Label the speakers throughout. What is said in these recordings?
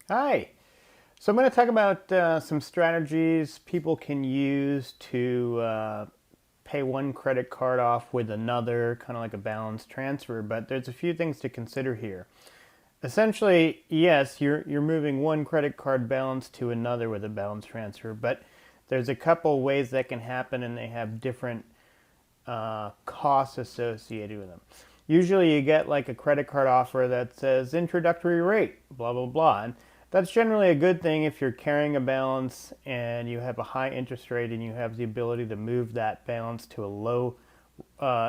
Speaker 1: Hi. So I'm going to talk about some strategies people can use to pay one credit card off with another, kind of like a balance transfer. But there's a few things to consider here. Essentially, yes, you're moving one credit card balance to another with a balance transfer, but there's a couple ways that can happen, and they have different costs associated with them. Usually you get like a credit card offer that says introductory rate, blah, blah, blah. And that's generally a good thing if you're carrying a balance and you have a high interest rate and you have the ability to move that balance to a low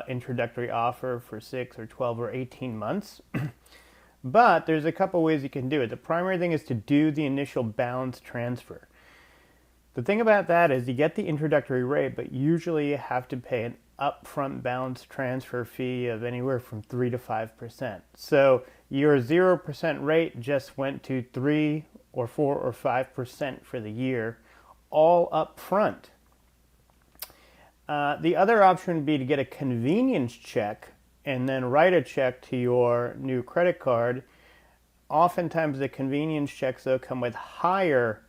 Speaker 1: introductory offer for 6 or 12 or 18 months. But there's a couple ways you can do it. The primary thing is to do the initial balance transfer. The thing about that is you get the introductory rate, but usually you have to pay an upfront balance transfer fee of anywhere from 3 to 5%. So your 0% rate just went to 3 or 4 or 5% for the year, all up front. The other option would be to get a convenience check and then write a check to your new credit card. Oftentimes the convenience checks, though, come with higher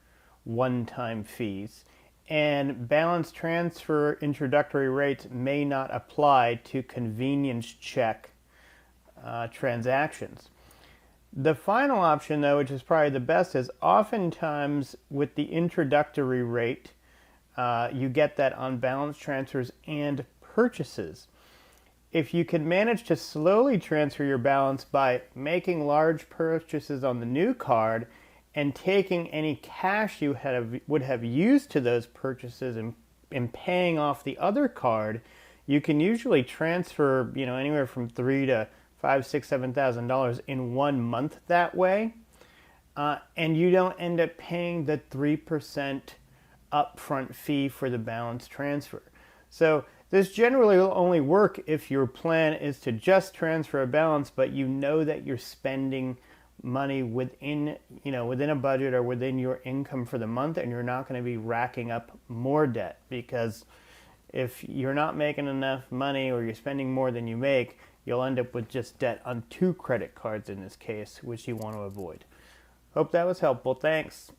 Speaker 1: one-time fees, and balance transfer introductory rates may not apply to convenience check transactions. The final option, though, which is probably the best, is oftentimes with the introductory rate, you get that on balance transfers and purchases. If you can manage to slowly transfer your balance by making large purchases on the new card and taking any cash you would have used to those purchases and paying off the other card, you can usually transfer, anywhere from $3,000 to $5,000, $6,000, $7,000 in 1 month that way, and you don't end up paying the 3% upfront fee for the balance transfer. So this generally will only work if your plan is to just transfer a balance, but you know that you're spending money within a budget or within your income for the month, and you're not going to be racking up more debt, because if you're not making enough money or you're spending more than you make, you'll end up with just debt on 2 credit cards in this case, which you want to avoid. Hope that was helpful. Thanks.